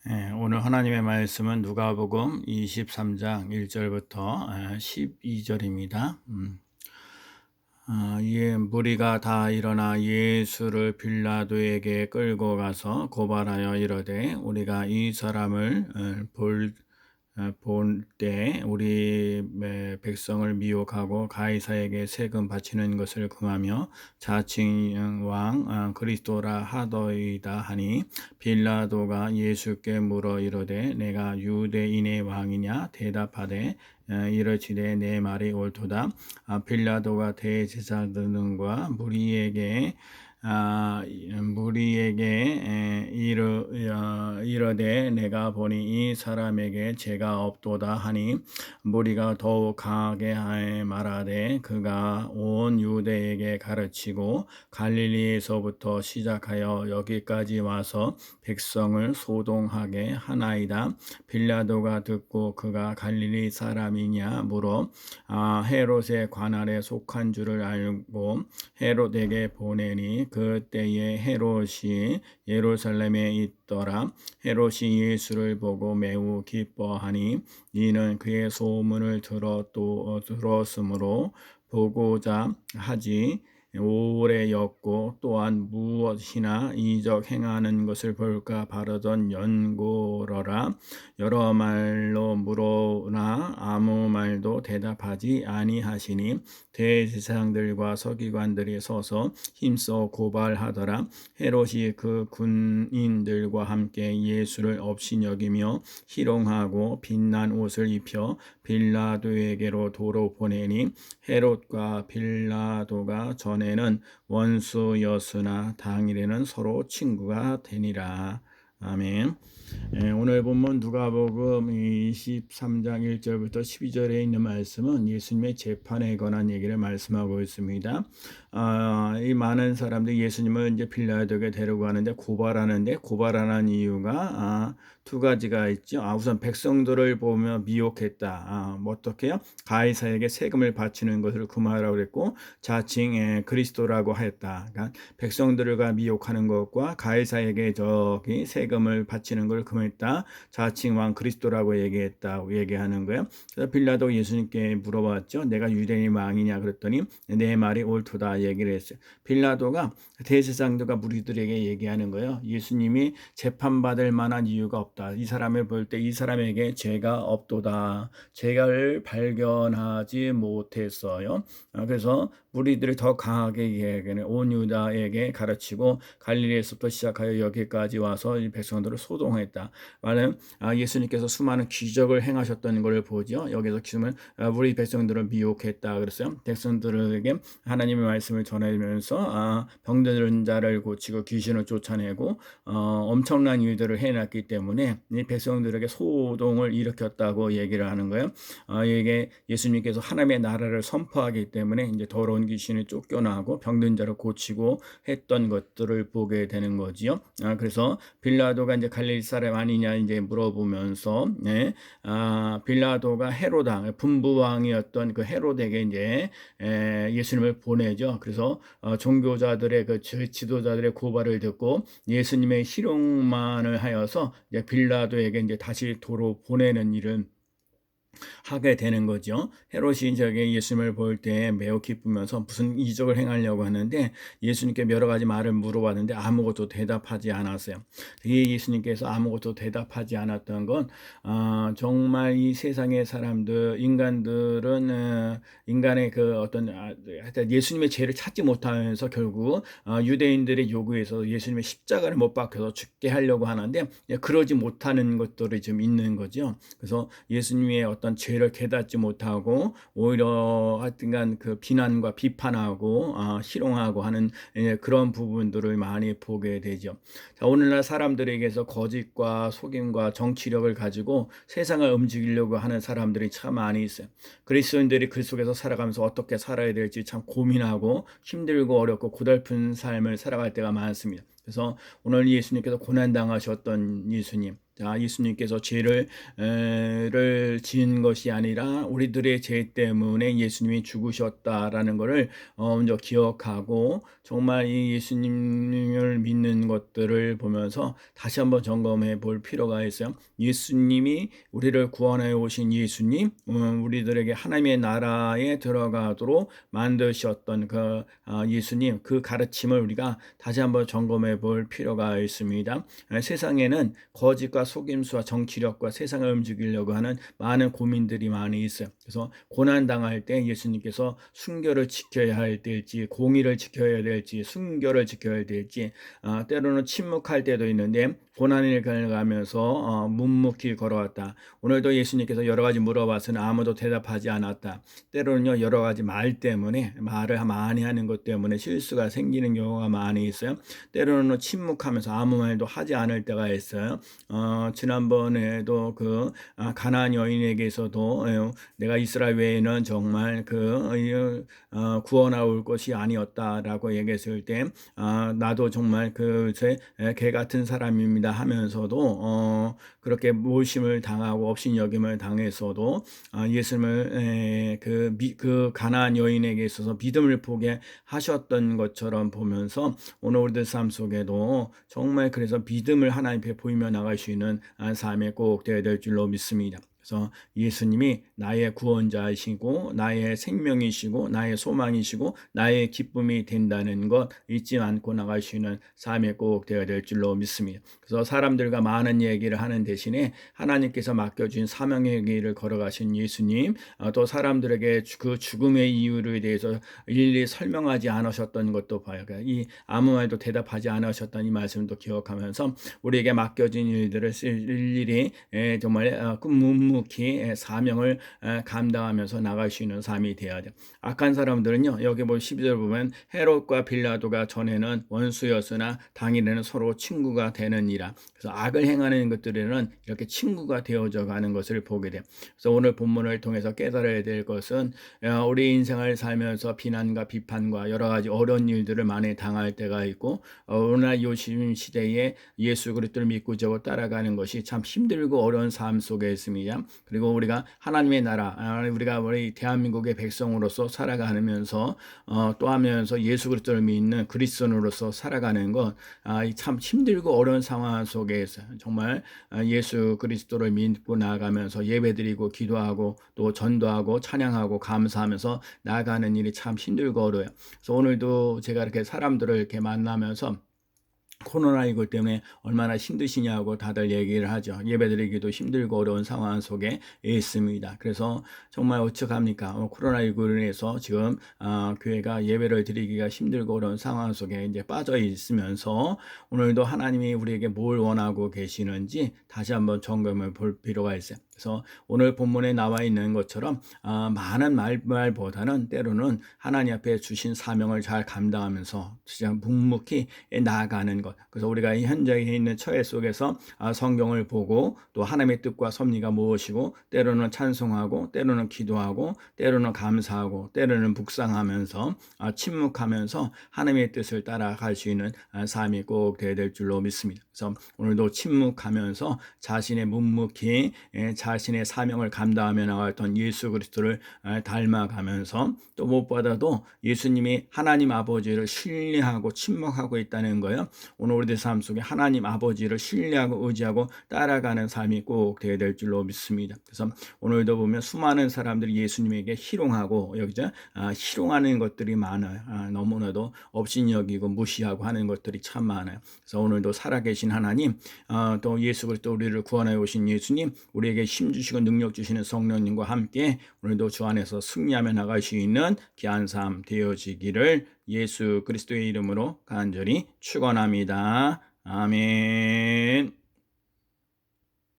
오늘 하나님의 말씀은 누가복음 23장 1절부터 12절입니다. 이에 무리가 다 일어나 예수를 빌라도에게 끌고 가서 고발하여 이르되 우리가 이 사람을 볼 때 우리 백성을 미혹하고 가이사에게 세금 바치는 것을 금하며 자칭 왕 그리스도라 하더이다 하니 빌라도가 예수께 물어 이르되 내가 유대인의 왕이냐 대답하되 이르시되 내 말이 옳도다. 빌라도가 대제사장들과 무리에게 이르되 내가 보니 이 사람에게 죄가 없도다 하니 무리가 더욱 강하게 말하되 그가 온 유대에게 가르치고 갈릴리에서부터 시작하여 여기까지 와서 백성을 소동하게 하나이다. 빌라도가 듣고 그가 갈릴리 사람이냐 물어 헤롯의 관할에 속한 줄을 알고 헤롯에게 보내니 그때에 헤롯이 예루살렘에 있더라. 헤롯이 예수를 보고 매우 기뻐하니 이는 그의 소문을 들었으므로 보고자 하지 오래였고 또한 무엇이나 이적 행하는 것을 볼까 바라던 연고러라. 여러 말로 물으나 아무 말도 대답하지 아니하시니 대제사장들과 서기관들이 서서 힘써 고발하더라. 헤롯이 그 군인들과 함께 예수를 업신여기며 희롱하고 빛난 옷을 입혀 빌라도에게로 도로 보내니 헤롯과 빌라도가 전에는 원수였으나 당일에는 서로 친구가 되니라. 아멘. 오늘 본문 누가복음 23장 1절부터 12절에 있는 말씀은 예수님의 재판에 관한 얘기를 말씀하고 있습니다. 이 많은 사람들이 예수님을 이제 빌라도에게 데려가는데 고발하는 이유가 두 가지가 있죠. 우선 백성들을 보며 미혹했다. 어떻게요? 가이사에게 세금을 바치는 것을 금하라고 그랬고 자칭 그리스도라고 했다. 그러니까 백성들과 미혹하는 것과 가이사에게 저기 세금을 바치는 걸 금했다. 자칭 왕 그리스도라고 얘기하는 거예요. 그래서 빌라도 예수님께 물어봤죠. 내가 유대인 왕이냐 그랬더니 내 말이 옳도다 얘기를 했어요. 빌라도가 대제사장들과 무리들에게 얘기하는 거예요. 예수님이 재판받을 만한 이유가 없다. 이 사람을 볼 때 이 사람에게 죄가 없도다. 죄를 발견하지 못했어요. 그래서 무리들이 더 강하게 온 유다에게 가르치고 갈릴리에서부터 시작하여 여기까지 와서 이 백성들을 소동했다. 말은 예수님께서 수많은 기적을 행하셨던 것을 보죠. 여기서 기술은 우리 백성들을 미혹했다 그랬어요. 백성들에게 하나님의 말씀을 전하면서 병든 자를 고치고 귀신을 쫓아내고 엄청난 일들을 해놨기 때문에 이 백성들에게 소동을 일으켰다고 얘기를 하는 거예요. 이게 예수님께서 하나님의 나라를 선포하기 때문에 이제 더러운 귀신을 쫓겨나고 병든 자를 고치고 했던 것들을 보게 되는 거지요. 그래서 빌라도가 이제 갈릴리 사람 아니냐 이제 물어보면서 빌라도가 헤로당 분부왕이었던 그 헤롯에게 이제 예수님을 보내죠. 그래서 종교자들의 그 지도자들의 고발을 듣고 예수님의 희롱만을 하여서 이제 빌라도에게 이제 다시 도로 보내는 일은 하게 되는 거죠. 헤롯이 예수님을 볼 때 매우 기쁘면서 무슨 이적을 행하려고 하는데 예수님께 여러 가지 말을 물어봤는데 아무것도 대답하지 않았어요. 예수님께서 아무것도 대답하지 않았던 건 정말 이 세상의 사람들, 인간들은 인간의 그 어떤 예수님의 죄를 찾지 못하면서 결국 유대인들의 요구에서 예수님의 십자가를 못 박혀서 죽게 하려고 하는데 그러지 못하는 것들이 좀 있는 거죠. 그래서 예수님의 어떤 죄를 깨닫지 못하고 오히려 하여튼간 그 비난과 비판하고 희롱하고 하는 그런 부분들을 많이 보게 되죠. 자, 오늘날 사람들에게서 거짓과 속임과 정치력을 가지고 세상을 움직이려고 하는 사람들이 참 많이 있어요. 그리스도인들이 그 속에서 살아가면서 어떻게 살아야 될지 참 고민하고 힘들고 어렵고 고달픈 삶을 살아갈 때가 많습니다. 그래서 오늘 예수님께서 고난당하셨던 예수님, 자, 예수님께서 죄를 를 지은 것이 아니라 우리들의 죄 때문에 예수님이 죽으셨다라는 것을 먼저 기억하고, 정말 이 예수님을 믿는 것들을 보면서 다시 한번 점검해 볼 필요가 있어요. 예수님이 우리를 구원해 오신 예수님, 우리들에게 하나님의 나라에 들어가도록 만드셨던 그 예수님, 그 가르침을 우리가 다시 한번 점검해 볼 필요가 있습니다. 세상에는 거짓과 속임수와 정치력과 세상을 움직이려고 하는 많은 고민들이 많이 있어요. 그래서 고난당할 때 예수님께서 순교를 지켜야 할 때일지, 공의를 지켜야 될지, 순교를 지켜야 될지, 때로는 침묵할 때도 있는데, 고난을 가면서 묵묵히 걸어왔다. 오늘도 예수님께서 여러 가지 물어봤으나 아무도 대답하지 않았다. 때로는요, 여러 가지 말 때문에, 말을 많이 하는 것 때문에 실수가 생기는 경우가 많이 있어요. 때로는 침묵하면서 아무 말도 하지 않을 때가 있어요. 지난번에도 그 가나안 여인에게서도 내가 이스라엘 외에는 정말 구원하올 것이 아니었다라고 얘기했을 때, 나도 정말 개 같은 사람입니다 하면서도 그렇게 모심을 당하고 업신여김을 당해서도 예수님을 그 가나안 여인에게 있어서 믿음을 보게 하셨던 것처럼 보면서, 오늘 우리들 삶 속에도 정말 그래서 믿음을 하나님께 보이며 나갈 수 있는 삶에 꼭 되어야 될 줄로 믿습니다. 그래서 예수님이 나의 구원자이시고 나의 생명이시고 나의 소망이시고 나의 기쁨이 된다는 것 잊지 않고 나갈 수 있는 삶에 꼭 되어야 될 줄로 믿습니다. 그래서 사람들과 많은 얘기를 하는 대신에 하나님께서 맡겨준 사명의 길을 걸어가신 예수님, 또 사람들에게 그 죽음의 이유에 대해서 일일이 설명하지 않으셨던 것도 봐요. 이 아무 말도 대답하지 않으셨던 이 말씀도 기억하면서 우리에게 맡겨진 일들을 일일이 정말 묵묵히 사명을 감당하면서 나갈 수 있는 삶이 되어야 돼요. 악한 사람들은요, 여기 12절 보면 헤롯과 빌라도가 전에는 원수였으나 당일에는 서로 친구가 되느니라. 그래서 악을 행하는 것들에는 이렇게 친구가 되어져 가는 것을 보게 돼요. 그래서 오늘 본문을 통해서 깨달아야 될 것은, 우리 인생을 살면서 비난과 비판과 여러 가지 어려운 일들을 많이 당할 때가 있고, 오늘날 요즘 시대에 예수 그리스도를 믿고 저고 따라가는 것이 참 힘들고 어려운 삶 속에 있습니다. 그리고 우리가 하나님의 나라, 우리 대한민국의 백성으로서 살아가면서 또 하면서 예수 그리스도를 믿는 그리스도인으로서 살아가는 것, 참 힘들고 어려운 상황 속에 있어요. 정말 예수 그리스도를 믿고 나아가면서 예배드리고 기도하고 또 전도하고 찬양하고 감사하면서 나아가는 일이 참 힘들고 어려워요. 그래서 오늘도 제가 이렇게 사람들을 이렇게 만나면서 코로나19 때문에 얼마나 힘드시냐고 다들 얘기를 하죠. 예배드리기도 힘들고 어려운 상황 속에 있습니다. 그래서 정말 어떡합니까? 코로나19로 인해서 지금 교회가 예배를 드리기가 힘들고 어려운 상황 속에 이제 빠져 있으면서 오늘도 하나님이 우리에게 뭘 원하고 계시는지 다시 한번 점검해 볼 필요가 있어요. 그래서 오늘 본문에 나와 있는 것처럼 많은 말보다는 때로는 하나님 앞에 주신 사명을 잘 감당하면서 진짜 묵묵히 나아가는 것. 그래서 우리가 이 현장에 있는 처해 속에서 성경을 보고 또 하나님의 뜻과 섭리가 무엇이고, 때로는 찬송하고 때로는 기도하고 때로는 감사하고 때로는 묵상하면서 침묵하면서 하나님의 뜻을 따라갈 수 있는 삶이 꼭 되어야 될 줄로 믿습니다. 그래서 오늘도 침묵하면서 자신의 묵묵히 자신의 사명을 감당하며 나왔던 예수 그리스도를 닮아가면서, 또 무엇보다도 예수님이 하나님 아버지를 신뢰하고 침묵하고 있다는 거예요. 오늘 우리들 삶 속에 하나님 아버지를 신뢰하고 의지하고 따라가는 삶이 꼭 되어야 될 줄로 믿습니다. 그래서 오늘도 보면 수많은 사람들이 예수님에게 희롱하고 여기서 희롱하는 것들이 많아요. 너무나도 업신여기고 무시하고 하는 것들이 참 많아요. 그래서 오늘도 살아계신 하나님, 또 예수 그리스도 우리를 구원하여 오신 예수님, 우리에게 힘 주시고 능력 주시는 성령님과 함께 오늘도 주 안에서 승리하며 나갈 수 있는 귀한 삶 되어지기를 예수 그리스도의 이름으로 간절히 축원합니다. 아멘.